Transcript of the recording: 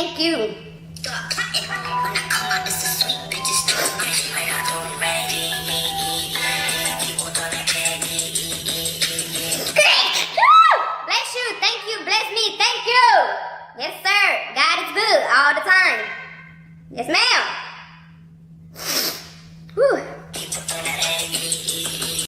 Thank you. Bless you. Thank you. Bless me. Thank you. Yes, sir. God is good all the time. Yes, ma'am.